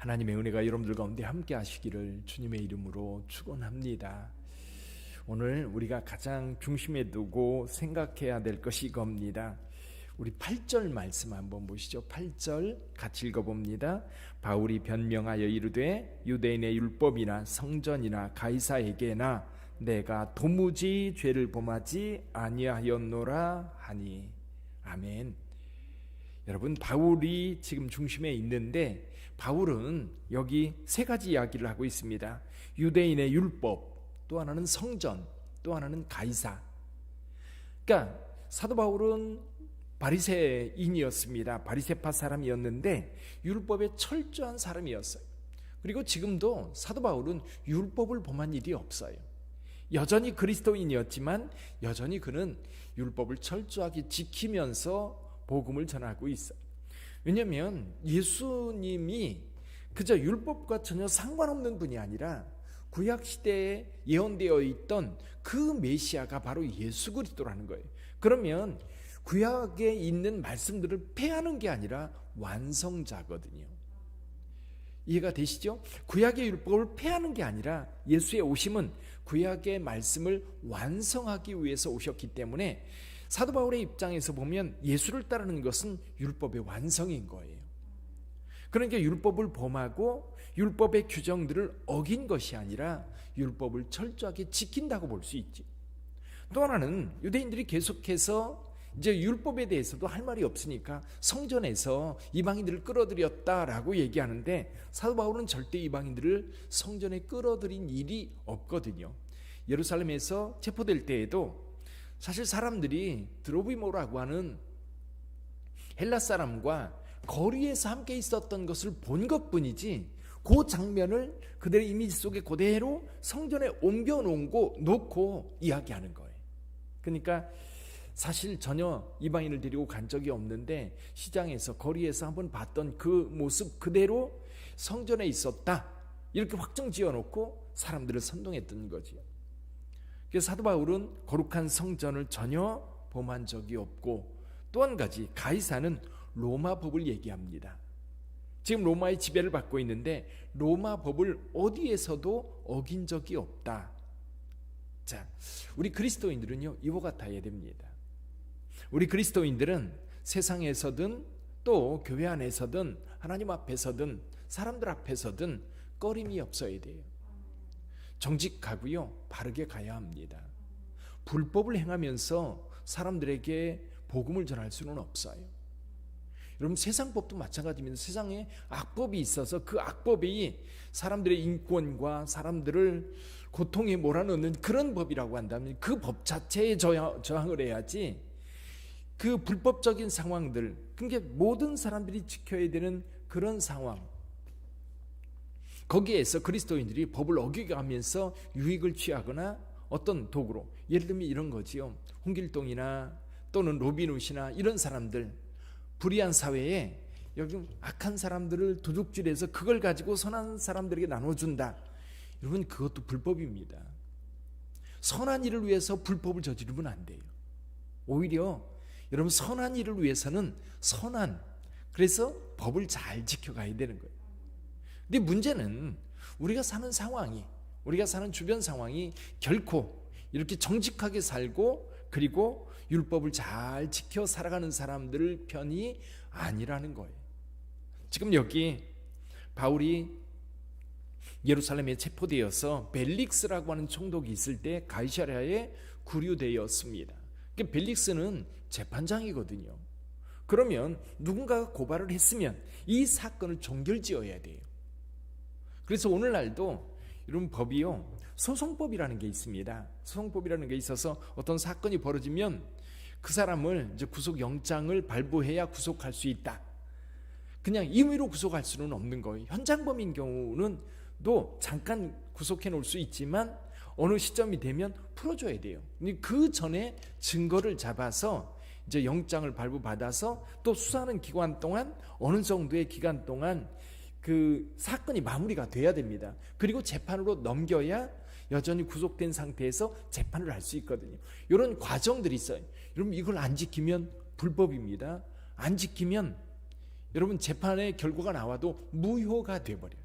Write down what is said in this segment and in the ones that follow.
하나님의 은혜가 여러분들 가운데 함께 하시기를 주님의 이름으로 축원합니다. 오늘 우리가 가장 중심에 두고 생각해야 될 것이 이겁니다. 우리 8절 말씀 한번 보시죠. 8절 같이 읽어봅니다. 바울이 변명하여 이르되 유대인의 율법이나 성전이나 가이사에게나 내가 도무지 죄를 범하지 아니하였노라 하니. 아멘. 여러분, 바울이 지금 중심에 있는데 바울은 여기 세 가지 이야기를 하고 있습니다. 유대인의 율법, 또 하나는 성전, 또 하나는 가이사. 그러니까 사도 바울은 바리새인이었습니다. 바리새파 사람이었는데 율법에 철저한 사람이었어요. 그리고 지금도 사도 바울은 율법을 범한 일이 없어요. 여전히 그리스도인이었지만 여전히 그는 율법을 철저하게 지키면서 복음을 전하고 있어요. 왜냐하면 예수님이 그저 율법과 전혀 상관없는 분이 아니라 구약시대에 예언되어 있던 그 메시아가 바로 예수 그리스도라는 거예요. 그러면 구약에 있는 말씀들을 폐하는 게 아니라 완성자거든요. 이해가 되시죠? 구약의 율법을 폐하는 게 아니라 예수의 오심은 구약의 말씀을 완성하기 위해서 오셨기 때문에 사도 바울의 입장에서 보면 예수를 따르는 것은 율법의 완성인 거예요. 그러니까 율법을 범하고 율법의 규정들을 어긴 것이 아니라 율법을 철저하게 지킨다고 볼 수 있지. 또 하나는 유대인들이 계속해서 이제 율법에 대해서도 할 말이 없으니까 성전에서 이방인들을 끌어들였다라고 얘기하는데 사도 바울은 절대 이방인들을 성전에 끌어들인 일이 없거든요. 예루살렘에서 체포될 때에도 사실 사람들이 드로비모라고 하는 헬라 사람과 거리에서 함께 있었던 것을 본 것뿐이지 그 장면을 그들의 이미지 속에 그대로 성전에 옮겨 놓고 이야기하는 거예요. 그러니까 사실 전혀 이방인을 데리고 간 적이 없는데 시장에서 거리에서 한번 봤던 그 모습 그대로 성전에 있었다 이렇게 확정 지어놓고 사람들을 선동했던 거지요. 그래서 사도 바울은 거룩한 성전을 전혀 범한 적이 없고 또 한 가지 가이사는 로마 법을 얘기합니다. 지금 로마의 지배를 받고 있는데 로마 법을 어디에서도 어긴 적이 없다. 자, 우리 그리스도인들은요 이와 같아야 됩니다. 우리 그리스도인들은 세상에서든 또 교회 안에서든 하나님 앞에서든 사람들 앞에서든 꺼림이 없어야 돼요. 정직하고요 바르게 가야 합니다. 불법을 행하면서 사람들에게 복음을 전할 수는 없어요. 여러분, 세상 법도 마찬가지입니다. 세상에 악법이 있어서 그 악법이 사람들의 인권과 사람들을 고통에 몰아넣는 그런 법이라고 한다면 그 법 자체에 저항을 해야지 그 불법적인 상황들, 그러니까 모든 사람들이 지켜야 되는 그런 상황, 거기에서 그리스도인들이 법을 어겨가면서 유익을 취하거나 어떤 도구로, 예를 들면 이런 거지요. 홍길동이나 또는 로빈훗이나 이런 사람들, 불의한 사회에 여기 악한 사람들을 도둑질해서 그걸 가지고 선한 사람들에게 나눠준다. 여러분, 그것도 불법입니다. 선한 일을 위해서 불법을 저지르면 안 돼요. 오히려 여러분, 선한 일을 위해서는 그래서 법을 잘 지켜가야 되는 거예요. 근데 문제는 우리가 사는 상황이, 우리가 사는 주변 상황이 결코 이렇게 정직하게 살고 그리고 율법을 잘 지켜 살아가는 사람들 편이 아니라는 거예요. 지금 여기 바울이 예루살렘에 체포되어서 벨릭스라고 하는 총독이 있을 때 가이사랴에 구류되었습니다. 벨릭스는 재판장이거든요. 그러면 누군가가 고발을 했으면 이 사건을 종결지어야 돼요. 그래서 오늘날도 이런 법이요, 소송법이라는 게 있습니다. 소송법이라는 게 있어서 어떤 사건이 벌어지면 그 사람을 이제 구속영장을 발부해야 구속할 수 있다. 그냥 임의로 구속할 수는 없는 거예요. 현장범인 경우는 또 잠깐 구속해 놓을 수 있지만 어느 시점이 되면 풀어줘야 돼요. 그 전에 증거를 잡아서 이제 영장을 발부받아서 또 수사하는 기간 동안 어느 정도의 기간 동안 그 사건이 마무리가 돼야 됩니다. 그리고 재판으로 넘겨야 여전히 구속된 상태에서 재판을 할 수 있거든요. 이런 과정들이 있어요. 여러분, 이걸 안 지키면 불법입니다. 안 지키면 여러분 재판의 결과가 나와도 무효가 돼버려요.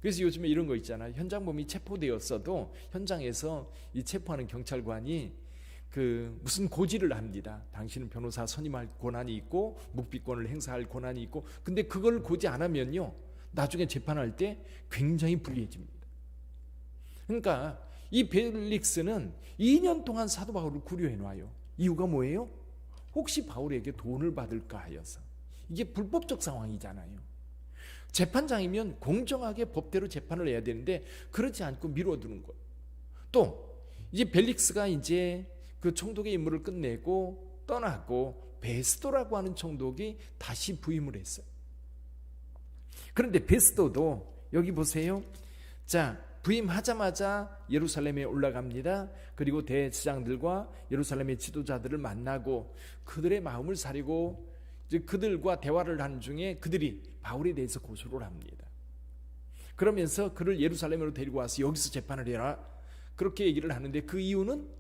그래서 요즘에 이런 거 있잖아요. 현장범이 체포되었어도 현장에서 이 체포하는 경찰관이 무슨 고지를 합니다. 당신은 변호사 선임할 권한이 있고 묵비권을 행사할 권한이 있고, 근데 그걸 고지 안 하면요 나중에 재판할 때 굉장히 불리해집니다. 그러니까 이 벨릭스는 2년 동안 사도 바울을 구류해 놔요. 이유가 뭐예요? 혹시 바울에게 돈을 받을까 하여서. 이게 불법적 상황이잖아요. 재판장이면 공정하게 법대로 재판을 해야 되는데 그러지 않고 미뤄두는 거예요. 또 이제 벨릭스가 이제 그 총독의 임무를 끝내고 떠나고 베스도라고 하는 총독이 다시 부임을 했어요. 그런데 베스도도 여기 보세요. 자, 부임하자마자 예루살렘에 올라갑니다. 그리고 대제사장들과 예루살렘의 지도자들을 만나고 그들의 마음을 사리고 이제 그들과 대화를 하는 중에 그들이 바울에 대해서 고소를 합니다. 그러면서 그를 예루살렘으로 데리고 와서 여기서 재판을 해라, 그렇게 얘기를 하는데 그 이유는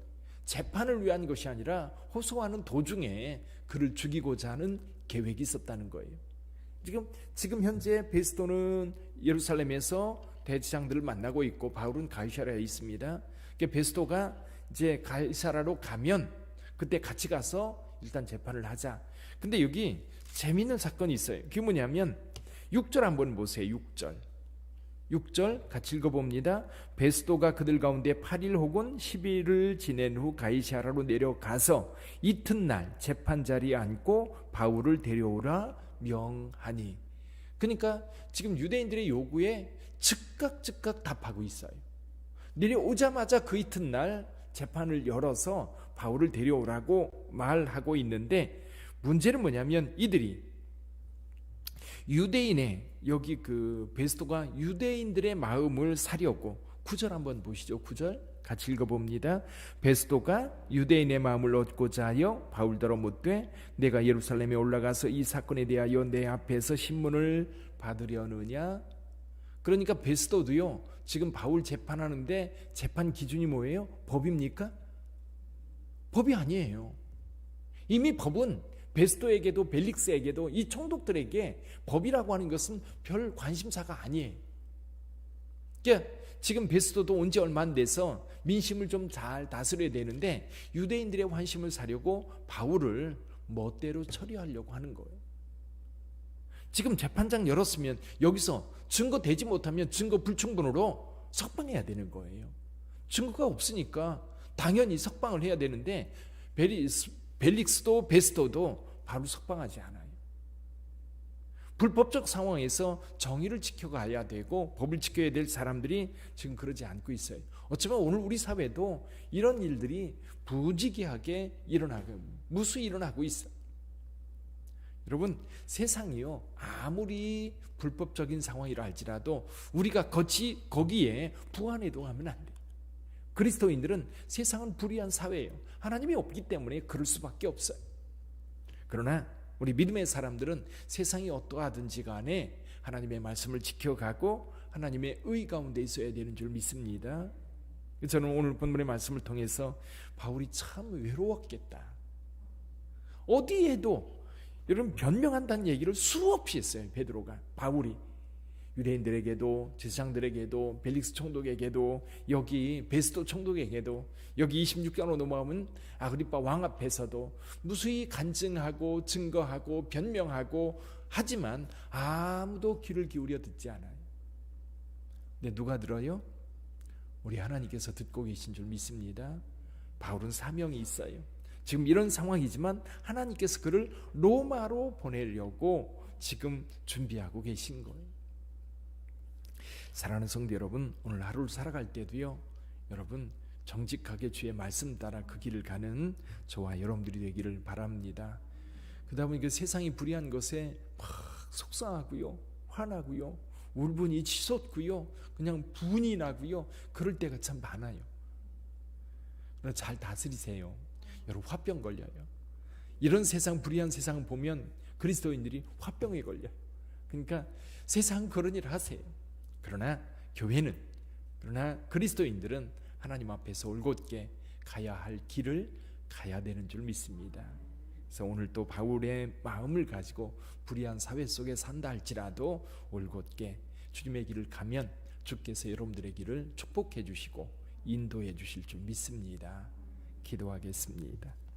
재판을 위한 것이 아니라 호소하는 도중에 그를 죽이고자 하는 계획이 있었다는 거예요. 지금 현재 베스도는 예루살렘에서 대제사장들을 만나고 있고 바울은 가이사랴에 있습니다. 베스도가 이제 가이사랴로 가면 그때 같이 가서 일단 재판을 하자. 근데 여기 재미있는 사건이 있어요. 그게 뭐냐면 6절 한번 보세요. 6절 같이 읽어봅니다. 베스도가 그들 가운데 8일 혹은 10일을 지낸 후 가이사랴로 내려가서 이튿날 재판 자리에 앉고 바울을 데려오라 명하니. 그러니까 지금 유대인들의 요구에 즉각 답하고 있어요. 내려오자마자 그 이튿날 재판을 열어서 바울을 데려오라고 말하고 있는데, 문제는 뭐냐면 이들이 유대인의, 여기 베스도가 유대인들의 마음을 사려고, 9절 한번 보시죠. 9절 같이 읽어봅니다. 베스도가 유대인의 마음을 얻고자 하여 바울더러 묻되 내가 예루살렘에 올라가서 이 사건에 대하여 내 앞에서 신문을 받으려느냐. 그러니까 베스도도요 지금 바울 재판하는데 재판 기준이 뭐예요? 법입니까? 법이 아니에요. 이미 법은 베스도에게도 벨릭스에게도 이 총독들에게 법이라고 하는 것은 별 관심사가 아니에요. 그러니까 지금 베스도도 온 지 얼마 안 돼서 민심을 좀 잘 다스려야 되는데 유대인들의 관심을 사려고 바울을 멋대로 처리하려고 하는 거예요. 지금 재판장 열었으면 여기서 증거 되지 못하면 증거 불충분으로 석방해야 되는 거예요. 증거가 없으니까 당연히 석방을 해야 되는데 벨릭스도 베스도도 바로 석방하지 않아요. 불법적 상황에서 정의를 지켜가야 되고 법을 지켜야 될 사람들이 지금 그러지 않고 있어요. 어쩌면 오늘 우리 사회도 이런 일들이 부지기하게 무수히 일어나고 있어요. 여러분, 세상이요 아무리 불법적인 상황이라 할지라도 우리가 거기에 부안해동하면 안 돼요. 그리스도인들은 세상은 불의한 사회예요. 하나님이 없기 때문에 그럴 수밖에 없어요. 그러나 우리 믿음의 사람들은 세상이 어떠하든지 간에 하나님의 말씀을 지켜가고 하나님의 의 가운데 있어야 되는 줄 믿습니다. 저는 오늘 본문의 말씀을 통해서 바울이 참 외로웠겠다. 어디에도 여러분 변명한다는 얘기를 수없이 했어요. 베드로가, 바울이 유대인들에게도 제사장들에게도 벨릭스 총독에게도 여기 베스도 총독에게도 여기 26장으로 넘어가면 아그리빠 왕 앞에서도 무수히 간증하고 증거하고 변명하고 하지만 아무도 귀를 기울여 듣지 않아요. 근데 누가 들어요? 우리 하나님께서 듣고 계신 줄 믿습니다. 바울은 사명이 있어요. 지금 이런 상황이지만 하나님께서 그를 로마로 보내려고 지금 준비하고 계신 거예요. 사랑하는 성도 여러분, 오늘 하루를 살아갈 때도요 여러분 정직하게 주의 말씀 따라 그 길을 가는 저와 여러분들이 되기를 바랍니다. 그러다 보니 세상이 불의한 것에 막 속상하고요, 화나고요, 울분이 치솟고요, 그냥 분이 나고요, 그럴 때가 참 많아요. 그러나 잘 다스리세요. 여러분 화병 걸려요. 이런 세상, 불의한 세상을 보면 그리스도인들이 화병에 걸려요. 그러니까 세상 그런 일을 하세요. 그러나 교회는, 그러나 그리스도인들은 하나님 앞에서 올곧게 가야 할 길을 가야 되는 줄 믿습니다. 그래서 오늘 또 바울의 마음을 가지고 불의한 사회 속에 산다 할지라도 올곧게 주님의 길을 가면 주께서 여러분들의 길을 축복해 주시고 인도해 주실 줄 믿습니다. 기도하겠습니다.